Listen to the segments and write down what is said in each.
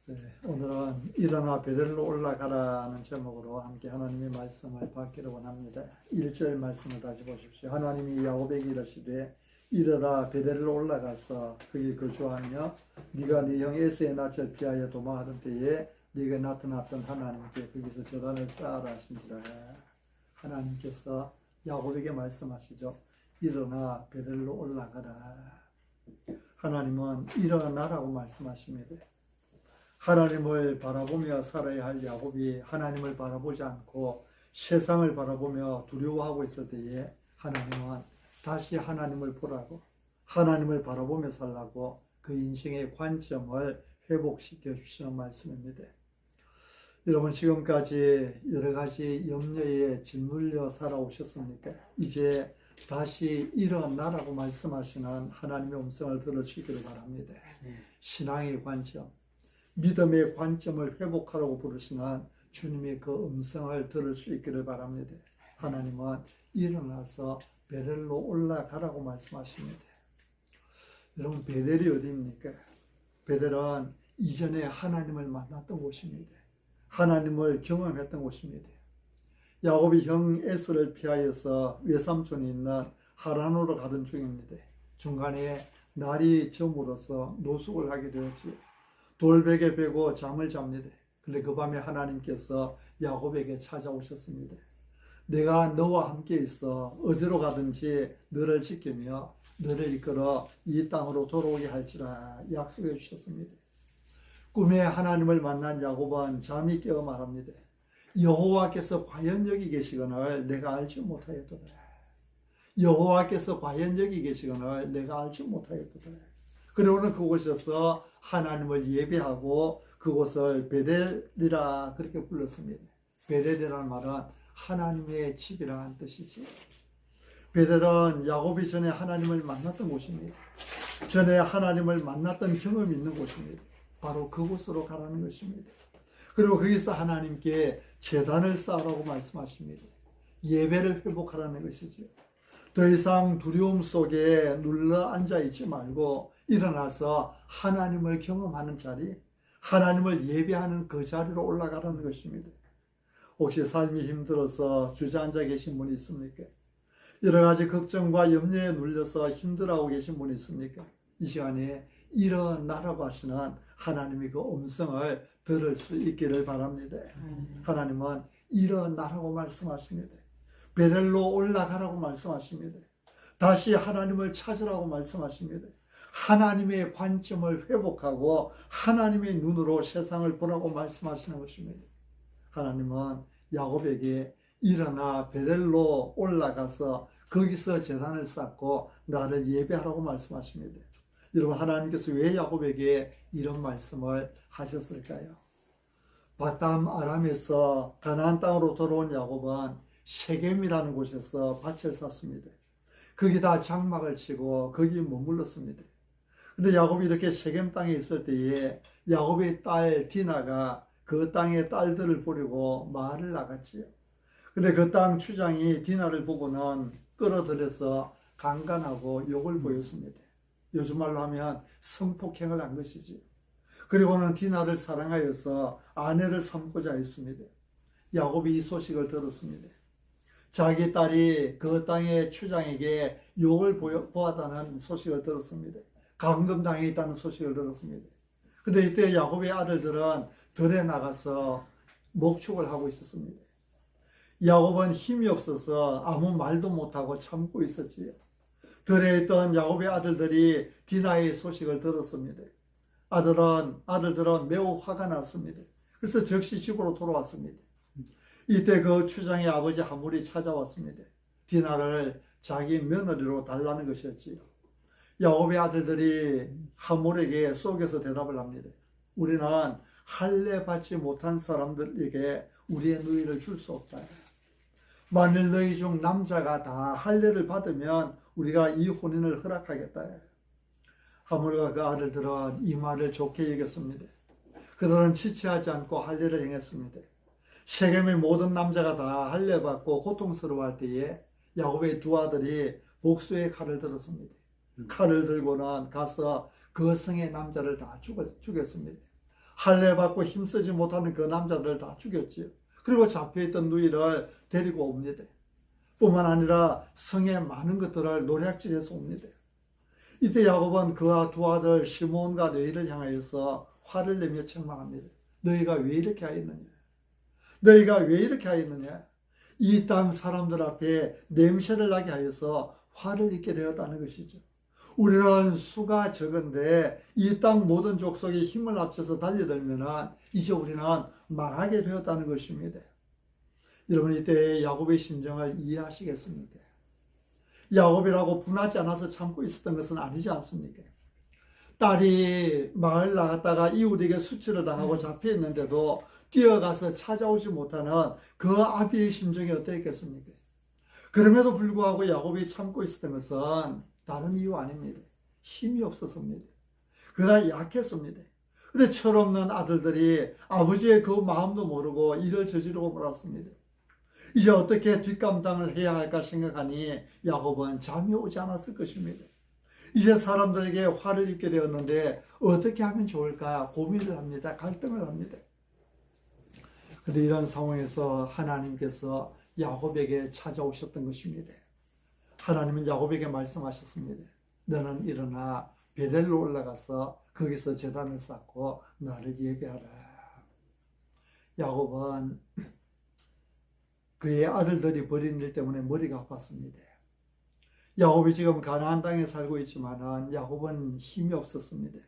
네, 오늘은 일어나 베델로 올라가라는 제목으로 함께 하나님의 말씀을 받기를 원합니다. 1절 말씀을 다시 보십시오. 하나님이 야곱에게 이르시되 일어나 베델로 올라가서 거기 거주하며 네가 네 형 에서의 낯을 피하여 도망하던 때에 네게 나타났던 하나님께 거기서 제단을 쌓아라 하신지라. 하나님께서 야곱에게 말씀하시죠. 일어나 베델로 올라가라. 하나님은 일어나라고 말씀하십니다. 하나님을 바라보며 살아야 할 야곱이 하나님을 바라보지 않고 세상을 바라보며 두려워하고 있을 때에 하나님은 다시 하나님을 보라고, 하나님을 바라보며 살라고 그 인생의 관점을 회복시켜 주시는 말씀입니다. 여러분, 지금까지 여러 가지 염려에 짓눌려 살아오셨습니까? 이제 다시 일어나라고 말씀하시는 하나님의 음성을 들으시기를 바랍니다. 신앙의 관점, 믿음의 관점을 회복하라고 부르시는 주님의 그 음성을 들을 수 있기를 바랍니다. 하나님은 일어나서 베델로 올라가라고 말씀하십니다. 여러분, 베델이 어디입니까? 베델은 이전에 하나님을 만났던 곳입니다. 하나님을 경험했던 곳입니다. 야곱이 형 에서를 피하여서 외삼촌이 있는 하란으로 가던 중입니다. 중간에 날이 저물어서 노숙을 하게 되었지요. 돌베개 베고 잠을 잡니다. 그런데 그 밤에 하나님께서 야곱에게 찾아오셨습니다. 내가 너와 함께 있어 어디로 가든지 너를 지키며 너를 이끌어 이 땅으로 돌아오게 할지라 약속해 주셨습니다. 꿈에 하나님을 만난 야곱은 잠이 깨어 말합니다. 여호와께서 과연 여기 계시거늘 내가 알지 못하였도다. 여호와께서 과연 여기 계시거늘 내가 알지 못하였도다. 그러고는 그곳에서 하나님을 예배하고 그곳을 베델이라 그렇게 불렀습니다. 베델이라는 말은 하나님의 집이라는 뜻이지. 베델은 야곱이 전에 하나님을 만났던 곳입니다. 전에 하나님을 만났던 경험이 있는 곳입니다. 바로 그곳으로 가라는 것입니다. 그리고 거기서 하나님께 제단을 쌓으라고 말씀하십니다. 예배를 회복하라는 것이죠. 더 이상 두려움 속에 눌러 앉아 있지 말고 일어나서 하나님을 경험하는 자리, 하나님을 예배하는 그 자리로 올라가라는 것입니다. 혹시 삶이 힘들어서 주저앉아 계신 분이 있습니까? 여러 가지 걱정과 염려에 눌려서 힘들어하고 계신 분이 있습니까? 이 시간에 일어나라고 하시는 하나님의 그 음성을 들을 수 있기를 바랍니다. 하나님은 일어나라고 말씀하십니다. 베델로 올라가라고 말씀하십니다. 다시 하나님을 찾으라고 말씀하십니다. 하나님의 관점을 회복하고 하나님의 눈으로 세상을 보라고 말씀하시는 것입니다. 하나님은 야곱에게 일어나 베델로 올라가서 거기서 제단을 쌓고 나를 예배하라고 말씀하십니다. 여러분, 하나님께서 왜 야곱에게 이런 말씀을 하셨을까요? 바담 아람에서 가나안 땅으로 돌아온 야곱은 세겜이라는 곳에서 밭을 샀습니다. 거기다 장막을 치고 거기 머물렀습니다. 근데 야곱이 이렇게 세겜 땅에 있을 때에 야곱의 딸 디나가 그 땅의 딸들을 보려고 마을을 나갔지요. 근데 그 땅 추장이 디나를 보고는 끌어들여서 강간하고 욕을 보였습니다. 요즘 말로 하면 성폭행을 한 것이지요. 그리고는 디나를 사랑하여서 아내를 삼고자 했습니다. 야곱이 이 소식을 들었습니다. 자기 딸이 그 땅의 추장에게 욕을 보았다는 소식을 들었습니다. 감금당해 있다는 소식을 들었습니다. 근데 이때 야곱의 아들들은 들에 나가서 목축을 하고 있었습니다. 야곱은 힘이 없어서 아무 말도 못하고 참고 있었지요. 들에 있던 야곱의 아들들이 디나의 소식을 들었습니다. 아들들은 매우 화가 났습니다. 그래서 즉시 집으로 돌아왔습니다. 이때 그 추장의 아버지 하물이 찾아왔습니다. 디나를 자기 며느리로 달라는 것이었지요. 야곱의 아들들이 하물에게 속여서 대답을 합니다. 우리는 할례 받지 못한 사람들에게 우리의 누이를 줄 수 없다. 만일 너희 중 남자가 다 할례를 받으면 우리가 이 혼인을 허락하겠다. 하물과 그 아들들은 이 말을 좋게 여겼습니다. 그들은 지체하지 않고 할례를 행했습니다. 세겜의 모든 남자가 다 할례 받고 고통스러워할 때에 야곱의 두 아들이 복수의 칼을 들었습니다. 칼을 들고는 가서 그 성의 남자를 다 죽였습니다. 할례 받고 힘쓰지 못하는 그 남자들을 다 죽였지요. 그리고 잡혀있던 누이를 데리고 옵니다. 뿐만 아니라 성에 많은 것들을 노략질해서 옵니다. 이때 야곱은 그와 두 아들 시몬과 레위를 향하여서 화를 내며 책망합니다. 너희가 왜 이렇게 하였느냐? 너희가 왜 이렇게 하였느냐? 이 땅 사람들 앞에 냄새를 나게 하여서 화를 입게 되었다는 것이죠. 우리는 수가 적은데 이 땅 모든 족속이 힘을 합쳐서 달려들면 이제 우리는 망하게 되었다는 것입니다. 여러분, 이때 야곱의 심정을 이해하시겠습니까? 야곱이라고 분하지 않아서 참고 있었던 것은 아니지 않습니까? 딸이 마을 나갔다가 이웃에게 수치를 당하고 잡혀 있는데도 뛰어가서 찾아오지 못하는 그 아비의 심정이 어땠겠습니까? 그럼에도 불구하고 야곱이 참고 있었던 것은 다른 이유 아닙니다. 힘이 없었습니다. 그가 약했습니다. 근데 철없는 아들들이 아버지의 그 마음도 모르고 일을 저지르고 말았습니다. 이제 어떻게 뒷감당을 해야 할까 생각하니 야곱은 잠이 오지 않았을 것입니다. 이제 사람들에게 화를 입게 되었는데 어떻게 하면 좋을까 고민을 합니다. 갈등을 합니다. 그런데 이런 상황에서 하나님께서 야곱에게 찾아오셨던 것입니다. 하나님은 야곱에게 말씀하셨습니다. 너는 일어나 베델로 올라가서 거기서 제단을 쌓고 나를 예배하라. 야곱은 그의 아들들이 벌인 일 때문에 머리가 아팠습니다. 야곱이 지금 가나안 땅에 살고 있지만 야곱은 힘이 없었습니다.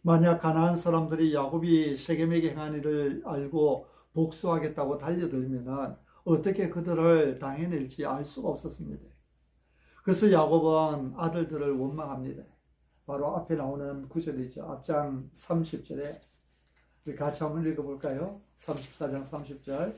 만약 가나안 사람들이 야곱이 세겜에게 행한 일을 알고 복수하겠다고 달려들면 어떻게 그들을 당해낼지 알 수가 없었습니다. 그래서 야곱은 아들들을 원망합니다. 바로 앞에 나오는 구절이죠. 앞장 30절에 우리 같이 한번 읽어볼까요? 34장 30절.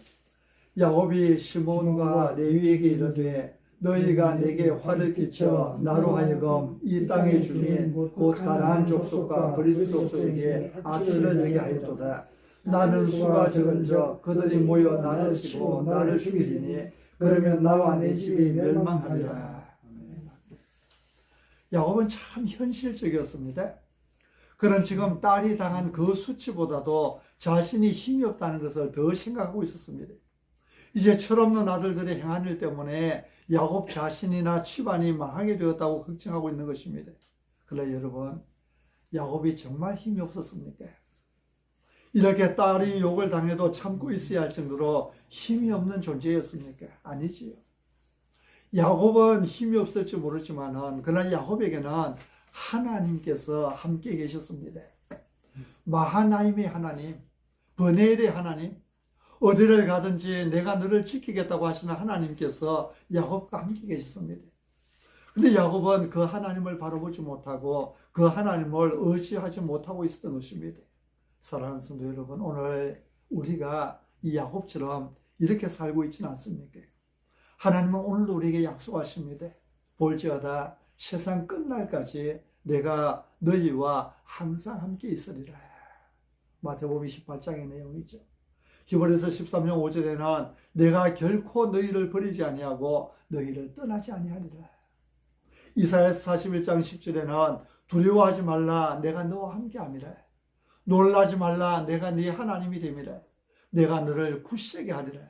야곱이 시몬과 레위에게 이르되 너희가 내게 화를 끼쳐 나로 하여금 이 땅의 주민 곧 가나안 족속과 브리스 족속에게 악취를 내게 하였도다. 나는 수가 적은즉 그들이 모여 나를 치고 나를 죽이리니 그러면 나와 내 집이 멸망하리라. 야곱은 참 현실적이었습니다. 그는 지금 딸이 당한 그 수치보다도 자신이 힘이 없다는 것을 더 생각하고 있었습니다. 이제 철없는 아들들의 행한 일 때문에 야곱 자신이나 집안이 망하게 되었다고 걱정하고 있는 것입니다. 그러나 여러분, 야곱이 정말 힘이 없었습니까? 이렇게 딸이 욕을 당해도 참고 있어야 할 정도로 힘이 없는 존재였습니까? 아니지요. 야곱은 힘이 없을지 모르지만 그러나 야곱에게는 하나님께서 함께 계셨습니다. 마하나임의 하나님, 버네일의 하나님, 어디를 가든지 내가 너를 지키겠다고 하시는 하나님께서 야곱과 함께 계셨습니다. 근데 야곱은 그 하나님을 바라보지 못하고 그 하나님을 의지하지 못하고 있었던 것입니다. 사랑하는 성도 여러분, 오늘 우리가 이 야곱처럼 이렇게 살고 있지는 않습니까? 하나님은 오늘도 우리에게 약속하십니다. 볼지어다 세상 끝날까지 내가 너희와 항상 함께 있으리라. 마태복음 28장의 내용이죠. 히브리서 13장 5절에는 내가 결코 너희를 버리지 아니하고 너희를 떠나지 아니하리라. 이사야서 41장 10절에는 두려워하지 말라 내가 너와 함께함이라. 놀라지 말라 내가 네 하나님이 됨이라. 내가 너를 굳세게 하리라.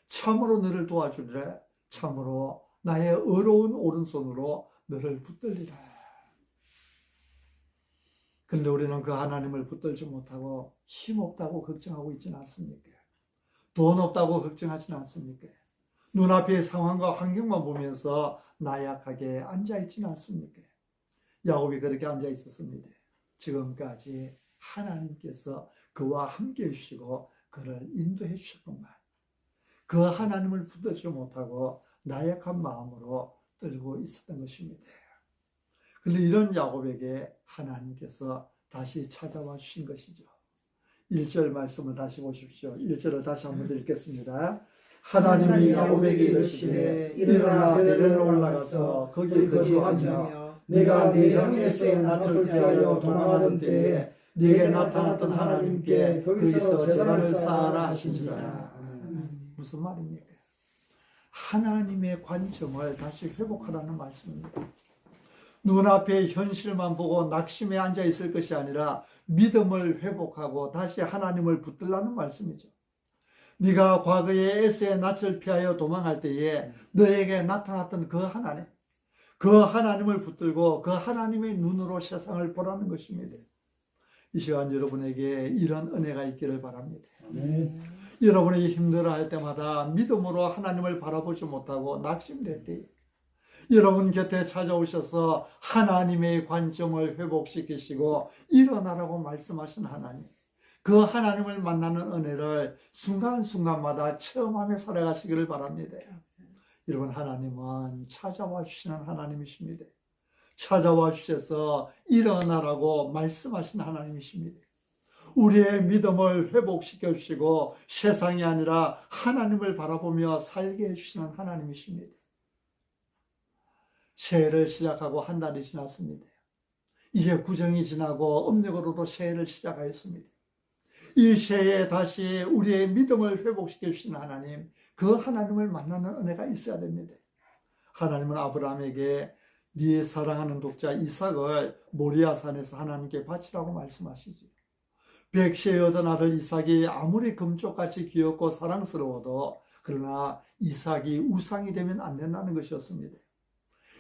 참으로 너를 도와주리라. 참으로 나의 의로운 오른손으로 너를 붙들리라. 근데 우리는 그 하나님을 붙들지 못하고 힘없다고 걱정하고 있지는 않습니까? 돈 없다고 걱정하지는 않습니까? 눈앞의 상황과 환경만 보면서 나약하게 앉아있지는 않습니까? 야곱이 그렇게 앉아있었습니다. 지금까지 하나님께서 그와 함께 해주시고 그를 인도해 주셨건만 그 하나님을 붙들지 못하고 나약한 마음으로 떨고 있었던 것입니다. 그런데 이런 야곱에게 하나님께서 다시 찾아와 주신 것이죠. 1절 말씀을 다시 보십시오. 1절을 다시 한번 읽겠습니다. 하나님이 야곱에게 이르시되 일어나 베델로 올라가서 거기에 거주하며 내가 네 형의 낯을 피하여 도망하던 때에 네게 나타났던 하나님께 거기서 제단을 쌓아라 하신지라. 무슨 말입니까? 하나님의 관점을 다시 회복하라는 말씀입니다. 눈앞의 현실만 보고 낙심에 앉아 있을 것이 아니라 믿음을 회복하고 다시 하나님을 붙들라는 말씀이죠. 네가 과거에 에스의 낯을 피하여 도망할 때에 너에게 나타났던 그 하나님, 그 하나님을 붙들고 그 하나님의 눈으로 세상을 보라는 것입니다. 이 시간 여러분에게 이런 은혜가 있기를 바랍니다. 여러분이 힘들어할 때마다 믿음으로 하나님을 바라보지 못하고 낙심될 때 여러분 곁에 찾아오셔서 하나님의 관점을 회복시키시고 일어나라고 말씀하신 하나님, 그 하나님을 만나는 은혜를 순간순간마다 체험하며 살아가시기를 바랍니다. 여러분, 하나님은 찾아와 주시는 하나님이십니다. 찾아와 주셔서 일어나라고 말씀하신 하나님이십니다. 우리의 믿음을 회복시켜 주시고 세상이 아니라 하나님을 바라보며 살게 해주시는 하나님이십니다. 새해를 시작하고 한 달이 지났습니다. 이제 구정이 지나고 음력으로도 새해를 시작하였습니다. 이 새해에 다시 우리의 믿음을 회복시켜 주신 하나님, 그 하나님을 만나는 은혜가 있어야 됩니다. 하나님은 아브라함에게 네 사랑하는 독자 이삭을 모리아산에서 하나님께 바치라고 말씀하시지. 백세에 얻은 아들 이삭이 아무리 금쪽같이 귀엽고 사랑스러워도 그러나 이삭이 우상이 되면 안 된다는 것이었습니다.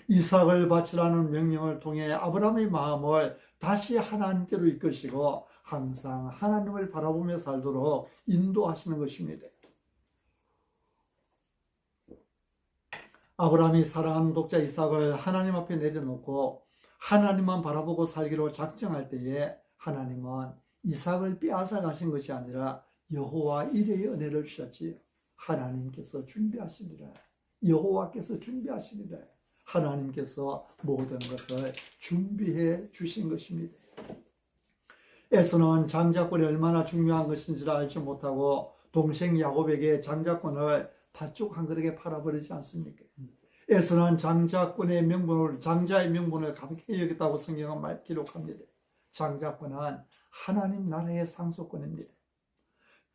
이삭을 바치라는 명령을 통해 아브라함의 마음을 다시 하나님께로 이끄시고 항상 하나님을 바라보며 살도록 인도하시는 것입니다. 아브라함이 사랑하는 독자 이삭을 하나님 앞에 내려놓고 하나님만 바라보고 살기로 작정할 때에 하나님은 이삭을 빼앗아 가신 것이 아니라 여호와 이레의 은혜를 주셨지요. 하나님께서 준비하시리라. 여호와께서 준비하시리라. 하나님께서 모든 것을 준비해 주신 것입니다. 에서는 장자권이 얼마나 중요한 것인지를 알지 못하고 동생 야곱에게 장자권을 팥죽 한 그릇에 팔아버리지 않습니까? 에서는 장자권의 명분을, 장자의 명분을 가볍게 여겼다고 성경은 기록합니다. 장자권은 하나님 나라의 상속권입니다.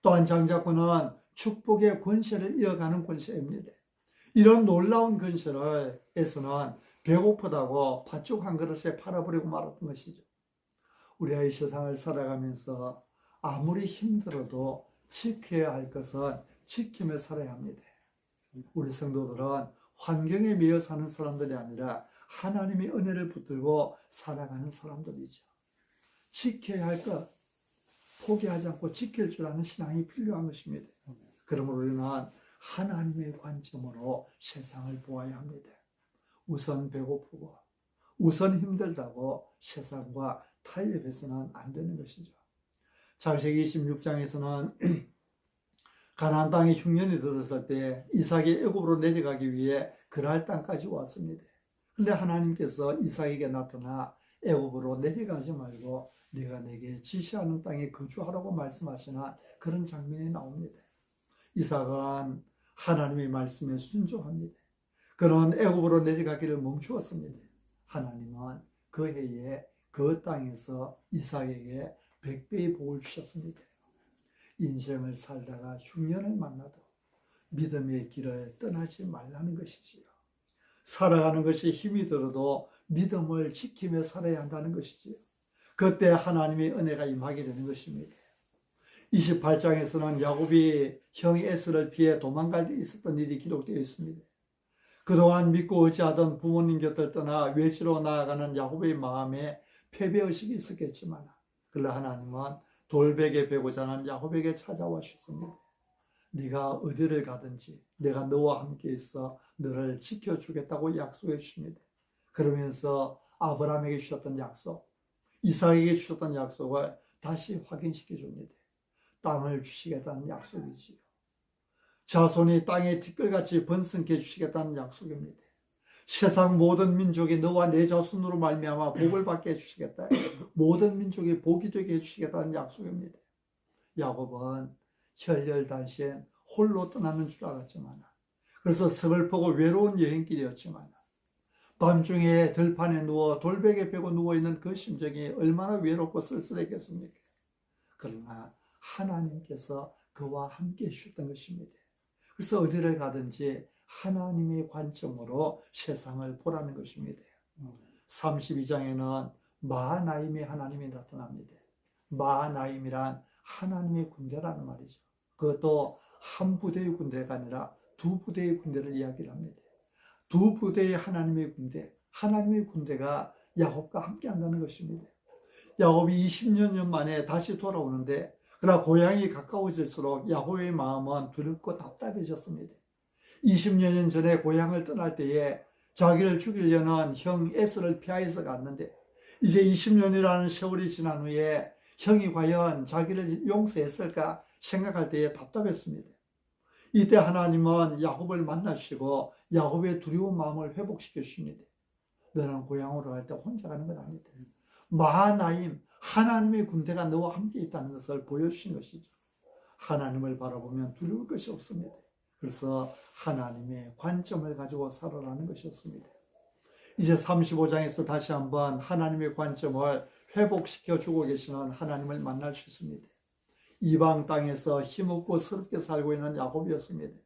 또한 장자권은 축복의 권세를 이어가는 권세입니다. 이런 놀라운 권세를 에서는 배고프다고 팥죽 한 그릇에 팔아버리고 말았던 것이죠. 우리가 이 세상을 살아가면서 아무리 힘들어도 지켜야 할 것은 지키며 살아야 합니다. 우리 성도들은 환경에 매여 사는 사람들이 아니라 하나님의 은혜를 붙들고 살아가는 사람들이죠. 지켜야 할 것, 포기하지 않고 지킬 줄 아는 신앙이 필요한 것입니다. 그러므로 우리는 하나님의 관점으로 세상을 보아야 합니다. 우선 배고프고 우선 힘들다고 세상과 타협해서는 안 되는 것이죠. 창세기 26장에서는 가나안 땅에 흉년이 들었을 때 이삭이 애굽으로 내려가기 위해 그랄 땅까지 왔습니다. 그런데 하나님께서 이삭에게 나타나 애굽으로 내려가지 말고 내가 내게 지시하는 땅에 거주하라고 말씀하시나 그런 장면이 나옵니다. 이삭은 하나님의 말씀에 순종합니다. 그는 애굽으로 내려가기를 멈추었습니다. 하나님은 그 해에 그 땅에서 이삭에게 100배의 복을 주셨습니다. 인생을 살다가 흉년을 만나도 믿음의 길을 떠나지 말라는 것이지요. 살아가는 것이 힘이 들어도 믿음을 지키며 살아야 한다는 것이지요. 그때 하나님의 은혜가 임하게 되는 것입니다. 28장에서는 야곱이 형 에서를 피해 도망갈 때 있었던 일이 기록되어 있습니다. 그동안 믿고 의지하던 부모님 곁을 떠나 외지로 나아가는 야곱의 마음에 패배의식이 있었겠지만 그러나 하나님은 돌베개 베고자 하는 야곱에게 찾아와 주셨습니다. 네가 어디를 가든지 내가 너와 함께 있어 너를 지켜주겠다고 약속해 주십니다. 그러면서 아브라함에게 주셨던 약속, 이삭에게 주셨던 약속을 다시 확인시켜 줍니다. 땅을 주시겠다는 약속이지요. 자손이 땅의 티끌같이 번성케 해주시겠다는 약속입니다. 세상 모든 민족이 너와 내 자손으로 말미암아 복을 받게 해주시겠다. 모든 민족이 복이 되게 해주시겠다는 약속입니다. 야곱은 혈혈단시엔 홀로 떠나는 줄 알았지만 그래서 서글프고 외로운 여행길이었지만 밤중에 들판에 누워 돌베개 베고 누워있는 그 심정이 얼마나 외롭고 쓸쓸했겠습니까? 그러나 하나님께서 그와 함께 해주셨던 것입니다. 그래서 어디를 가든지 하나님의 관점으로 세상을 보라는 것입니다. 32장에는 마하나임의 하나님이 나타납니다. 마하나임이란 하나님의 군대라는 말이죠. 그것도 한 부대의 군대가 아니라 두 부대의 군대를 이야기를 합니다. 두 부대의 하나님의 군대, 하나님의 군대가 야곱과 함께 한다는 것입니다. 야곱이 20여 년 만에 다시 돌아오는데 그러나 고향이 가까워질수록 야곱의 마음은 두렵고 답답해졌습니다. 20여 년 전에 고향을 떠날 때에 자기를 죽이려는 형 에스를 피하여서 갔는데 이제 20년이라는 세월이 지난 후에 형이 과연 자기를 용서했을까 생각할 때에 답답했습니다. 이때 하나님은 야곱을 만나시고 야곱의 두려운 마음을 회복시켜 주십니다. 너는 고향으로 갈 때 혼자 가는 건 아니다. 마하나임, 하나님의 군대가 너와 함께 있다는 것을 보여주신 것이죠. 하나님을 바라보면 두려울 것이 없습니다. 그래서 하나님의 관점을 가지고 살아라는 것이었습니다. 이제 35장에서 다시 한번 하나님의 관점을 회복시켜 주고 계시는 하나님을 만날 수 있습니다. 이방 땅에서 힘없고 서럽게 살고 있는 야곱이었습니다.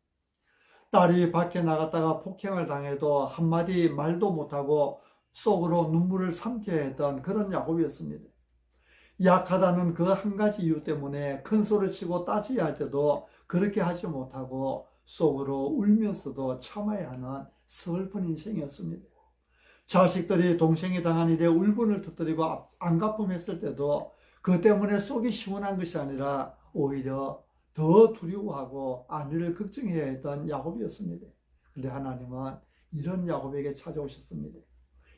딸이 밖에 나갔다가 폭행을 당해도 한마디 말도 못하고 속으로 눈물을 삼켜야 했던 그런 야곱이었습니다. 약하다는 그 한 가지 이유 때문에 큰 소리 치고 따져야 할 때도 그렇게 하지 못하고 속으로 울면서도 참아야 하는 슬픈 인생이었습니다. 자식들이 동생이 당한 일에 울분을 터뜨리고 안갚음했을 때도 그 때문에 속이 시원한 것이 아니라 오히려 더 두려워하고 안위를 걱정해야 했던 야곱이었습니다. 그런데 하나님은 이런 야곱에게 찾아오셨습니다.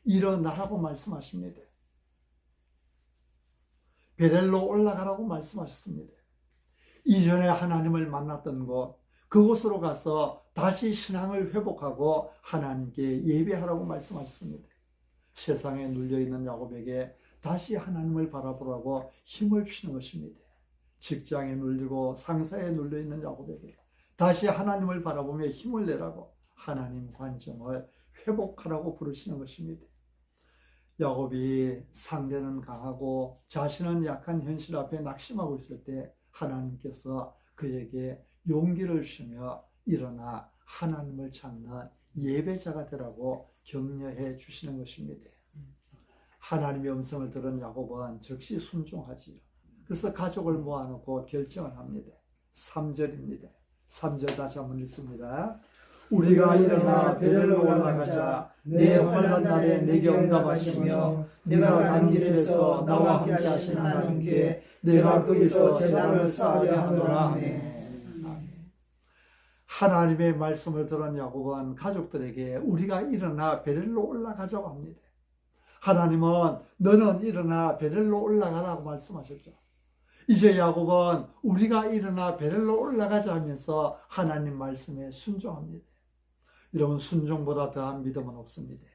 일어나라고 말씀하십니다. 베델로 올라가라고 말씀하셨습니다. 이전에 하나님을 만났던 곳, 그곳으로 가서 다시 신앙을 회복하고 하나님께 예배하라고 말씀하셨습니다. 세상에 눌려있는 야곱에게 다시 하나님을 바라보라고 힘을 주시는 것입니다. 직장에 눌리고 상사에 눌려있는 야곱에게 다시 하나님을 바라보며 힘을 내라고 하나님 관점을 회복하라고 부르시는 것입니다. 야곱이 상대는 강하고 자신은 약한 현실 앞에 낙심하고 있을 때 하나님께서 그에게 용기를 주시며 일어나 하나님을 찾는 예배자가 되라고 격려해 주시는 것입니다. 하나님의 음성을 들은 야곱은 즉시 순종하지요. 그래서 가족을 모아놓고 결정을 합니다. 3절입니다. 3절 다시 한번 읽습니다. 우리가 일어나 베델로 올라가자. 내 환난 날에 내게 응답하시며 내가 간 길에서 나와 함께 하신 하나님께 내가 거기서 제단을 쌓으려 하노라. 아멘. 하나님의 말씀을 들은 야곱은 가족들에게 우리가 일어나 베델로 올라가자고 합니다. 하나님은 너는 일어나 베델로 올라가라고 말씀하셨죠. 이제 야곱은 우리가 일어나 베델로 올라가자 하면서 하나님 말씀에 순종합니다. 여러분, 순종보다 더한 믿음은 없습니다.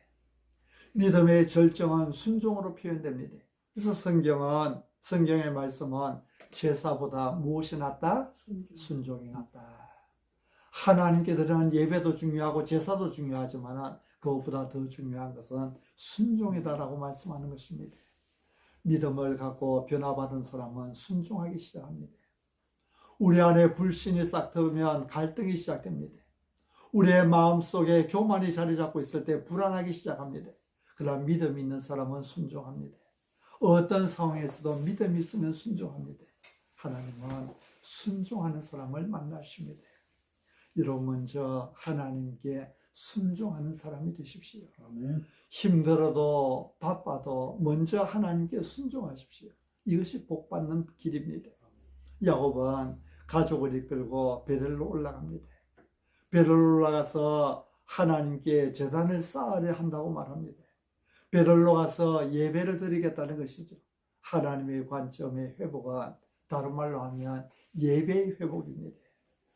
믿음의 절정은 순종으로 표현됩니다. 그래서 성경의 말씀은 제사보다 무엇이 낫다? 순종이 낫다. 하나님께 드리는 예배도 중요하고 제사도 중요하지만 그것보다 더 중요한 것은 순종이다라고 말씀하는 것입니다. 믿음을 갖고 변화받은 사람은 순종하기 시작합니다. 우리 안에 불신이 싹 트면 갈등이 시작됩니다. 우리의 마음속에 교만이 자리 잡고 있을 때 불안하기 시작합니다. 그러나 믿음이 있는 사람은 순종합니다. 어떤 상황에서도 믿음이 있으면 순종합니다. 하나님은 순종하는 사람을 만나십니다. 여러분, 먼저 하나님께 순종하는 사람이 되십시오. 아멘. 힘들어도 바빠도 먼저 하나님께 순종하십시오. 이것이 복받는 길입니다. 야곱은 가족을 이끌고 베델로 올라갑니다. 베델로 올라가서 하나님께 제단을 쌓으려 한다고 말합니다. 베델로 가서 예배를 드리겠다는 것이죠. 하나님의 관점의 회복은 다른 말로 하면 예배의 회복입니다.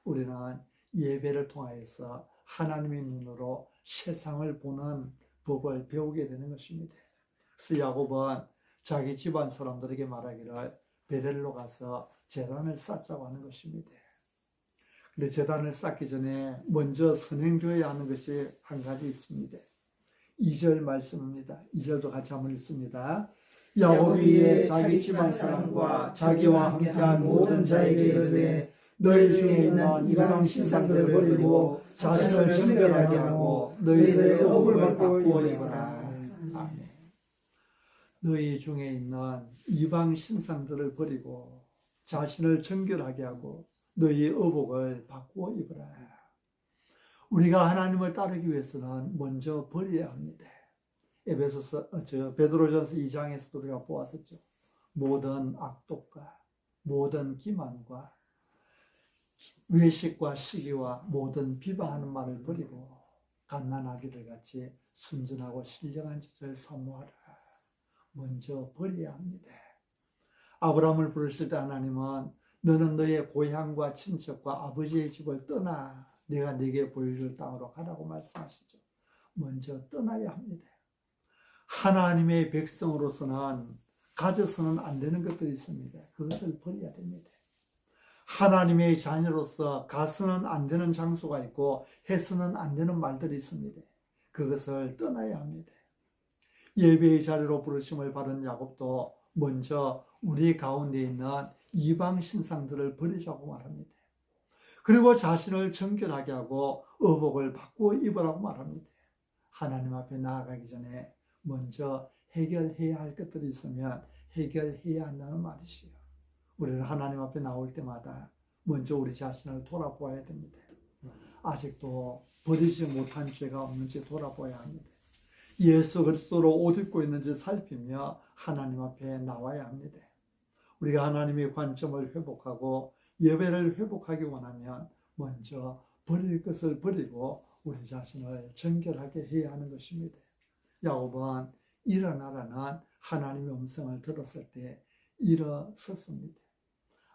우리는 예배를 통하여서 하나님의 눈으로 세상을 보는 법을 배우게 되는 것입니다. 그래서 야곱은 자기 집안 사람들에게 말하기를 베델로 가서 제단을 쌓자고 하는 것입니다. 그런데 제단을 쌓기 전에 먼저 선행되어야 하는 것이 한 가지 있습니다. 2절 말씀입니다. 2절도 같이 한번 읽습니다. 야곱이 자기 집안 사람과 자기와 함께한 모든 자에게 이르되 너희 중에 있는 이방 신상들을 버리고 자신을 정결하게 하고 너희들의 업을 바꾸어 입어라. 아멘. 너희 중에 있는 이방 신상들을 버리고 자신을 정결하게 하고 너희 의복을 바꾸어 입으라. 우리가 하나님을 따르기 위해서는 먼저 버려야 합니다. 베드로전서 2장에서도 우리가 보았었죠. 모든 악독과 모든 기만과 외식과 시기와 모든 비방하는 말을 버리고 갓난아기들 같이 순전하고 신령한 짓을 사모하라. 먼저 버려야 합니다. 아브라함을 부르실 때 하나님은 너는 너의 고향과 친척과 아버지의 집을 떠나 내가 네게 보여줄 땅으로 가라고 말씀하시죠. 먼저 떠나야 합니다. 하나님의 백성으로서는 가져서는 안 되는 것들이 있습니다. 그것을 버려야 됩니다. 하나님의 자녀로서 가서는 안 되는 장소가 있고 해서는 안 되는 말들이 있습니다. 그것을 떠나야 합니다. 예배의 자리로 부르심을 받은 야곱도 먼저 우리 가운데 있는 이방 신상들을 버리자고 말합니다. 그리고 자신을 정결하게 하고 의복을 바꾸어 입으라고 말합니다. 하나님 앞에 나아가기 전에 먼저 해결해야 할 것들이 있으면 해결해야 한다는 말이시요. 우리는 하나님 앞에 나올 때마다 먼저 우리 자신을 돌아보아야 됩니다. 아직도 버리지 못한 죄가 없는지 돌아보아야 합니다. 예수 그리스도로 옷 입고 있는지 살피며 하나님 앞에 나와야 합니다. 우리가 하나님의 관점을 회복하고 예배를 회복하기 원하면 먼저 버릴 것을 버리고 우리 자신을 정결하게 해야 하는 것입니다. 야곱은 일어나라는 하나님의 음성을 들었을 때 일어섰습니다.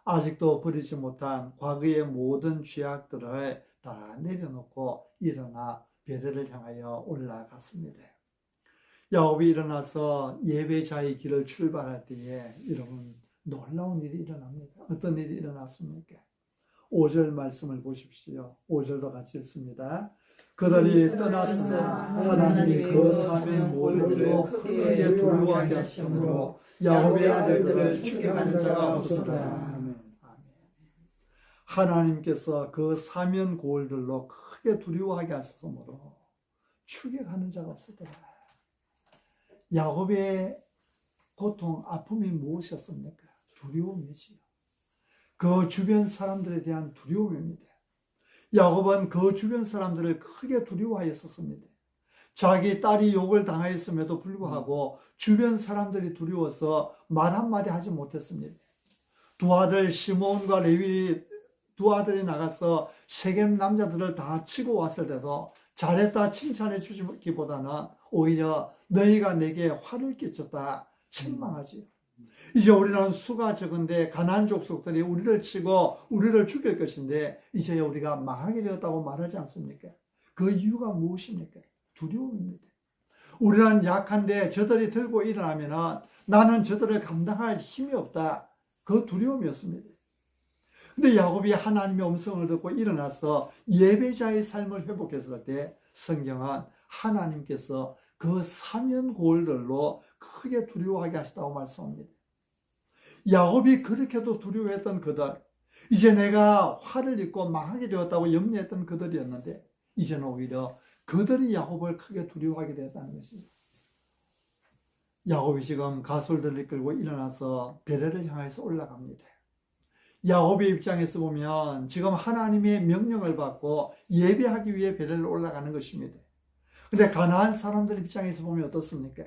아직도 버리지 못한 과거의 모든 죄악들을 다 내려놓고 일어나 베델을 향하여 올라갔습니다. 야곱이 일어나서 예배자의 길을 출발할 때에 여러분 놀라운 일이 일어납니다. 어떤 일이 일어났습니까? 5절 말씀을 보십시오. 5절도 같이 읽습니다. 그들이 떠났으나 하나님이 그 사면 모일로 크게 두려워하게 하심으로 야곱의 아들들을 추격하는 자가 없었더라. 하나님께서 그 사면 고을들로 크게 두려워하게 하셨으므로 추격하는 자가 없었더라. 야곱의 고통, 아픔이 무엇이었습니까? 두려움이지요. 그 주변 사람들에 대한 두려움입니다. 야곱은 그 주변 사람들을 크게 두려워하였었습니다. 자기 딸이 욕을 당하였음에도 불구하고 주변 사람들이 두려워서 말 한마디 하지 못했습니다. 두 아들 시므온과 레위 두 아들이 나가서 세겜 남자들을 다 치고 왔을 때도 잘했다 칭찬해 주기보다는 오히려 너희가 내게 화를 끼쳤다 책망하지요. 이제 우리는 수가 적은데 가나안 족속들이 우리를 치고 우리를 죽일 것인데 이제 우리가 망하게 되었다고 말하지 않습니까? 그 이유가 무엇입니까? 두려움입니다. 우리는 약한데 저들이 들고 일어나면 나는 저들을 감당할 힘이 없다. 그 두려움이었습니다. 근데 야곱이 하나님의 음성을 듣고 일어나서 예배자의 삶을 회복했을 때 성경은 하나님께서 그 사면 고을들로 크게 두려워하게 하시다고 말씀합니다. 야곱이 그렇게도 두려워했던 그들, 이제 내가 화를 입고 망하게 되었다고 염려했던 그들이었는데 이제는 오히려 그들이 야곱을 크게 두려워하게 되었다는 것이죠. 야곱이 지금 가솔들을 끌고 일어나서 베델을 향해서 올라갑니다. 야곱의 입장에서 보면 지금 하나님의 명령을 받고 예배하기 위해 베델을 올라가는 것입니다. 근데 가나안 사람들 입장에서 보면 어떻습니까?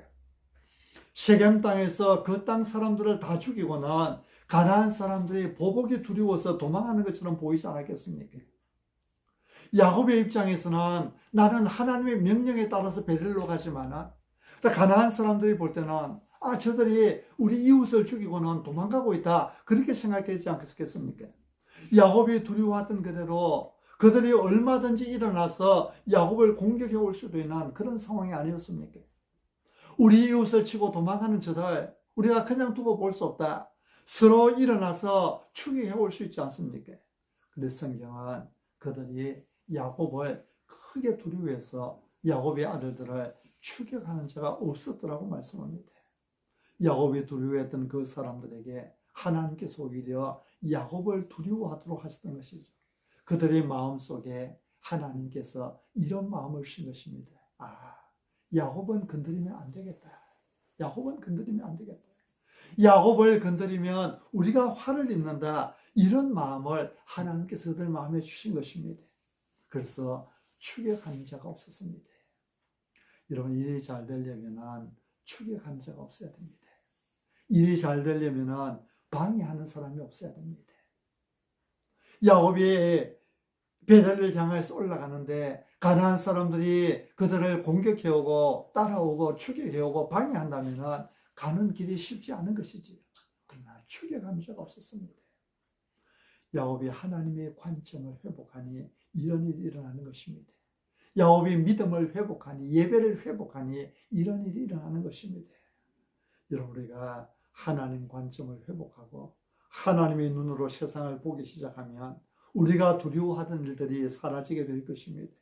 세겜 땅에서 그 땅 사람들을 다 죽이고는 가나안 사람들이 보복이 두려워서 도망하는 것처럼 보이지 않았겠습니까? 야곱의 입장에서는 나는 하나님의 명령에 따라서 베델로 가지만은 가나안 사람들이 볼 때는 저들이 우리 이웃을 죽이고는 도망가고 있다. 그렇게 생각되지 않겠습니까? 야곱이 두려워했던 그대로 그들이 얼마든지 일어나서 야곱을 공격해 올 수도 있는 그런 상황이 아니었습니까? 우리 이웃을 치고 도망가는 저들 우리가 그냥 두고 볼 수 없다. 서로 일어나서 추격해 올 수 있지 않습니까? 근데 성경은 그들이 야곱을 크게 두려워해서 야곱의 아들들을 추격하는 자가 없었더라고 말씀합니다. 야곱이 두려워했던 그 사람들에게 하나님께서 오히려 야곱을 두려워하도록 하셨던 것이죠. 그들의 마음속에 하나님께서 이런 마음을 신 것입니다. 야곱은 건드리면 안 되겠다. 야곱은 건드리면 안 되겠다. 야곱을 건드리면 우리가 화를 입는다. 이런 마음을 하나님께서 그들 마음에 주신 것입니다. 그래서 추격하는 자가 없었습니다. 여러분, 일이 잘 되려면 추격하는 자가 없어야 됩니다. 일이 잘 되려면 방해하는 사람이 없어야 됩니다. 야곱이 베델을 향해서 올라가는데 가나안 사람들이 그들을 공격해오고 따라오고 추격해오고 방해한다면 가는 길이 쉽지 않은 것이지. 그러나 추격하는 자가 없었습니다. 야곱이 하나님의 관점을 회복하니 이런 일이 일어나는 것입니다. 야곱이 믿음을 회복하니, 예배를 회복하니 이런 일이 일어나는 것입니다. 여러분, 우리가 하나님 관점을 회복하고 하나님의 눈으로 세상을 보기 시작하면 우리가 두려워하던 일들이 사라지게 될 것입니다.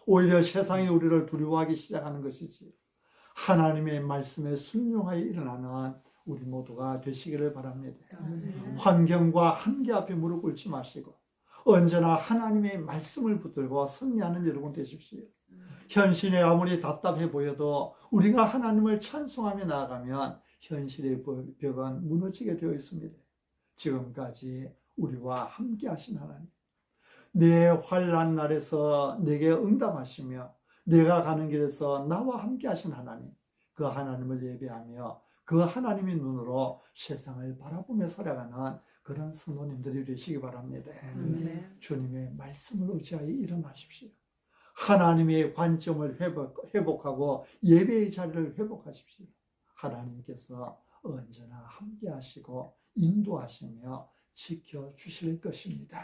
오히려 세상이 우리를 두려워하기 시작하는 것이지. 하나님의 말씀에 순종하여 일어나는 우리 모두가 되시기를 바랍니다. 환경과 한계 앞에 무릎 꿇지 마시고 언제나 하나님의 말씀을 붙들고 승리하는 여러분 되십시오. 현실에 아무리 답답해 보여도 우리가 하나님을 찬송하며 나아가면 현실의 벽은 무너지게 되어 있습니다. 지금까지 우리와 함께 하신 하나님, 내 환난 날에서 내게 응답하시며 내가 가는 길에서 나와 함께 하신 하나님, 그 하나님을 예배하며 그 하나님의 눈으로 세상을 바라보며 살아가는 그런 성도님들이 되시기 바랍니다. 주님의 말씀을 의지하여 일어나십시오. 하나님의 관점을 회복하고 예배의 자리를 회복하십시오. 하나님께서 언제나 함께 하시고 인도하시며 지켜주실 것입니다.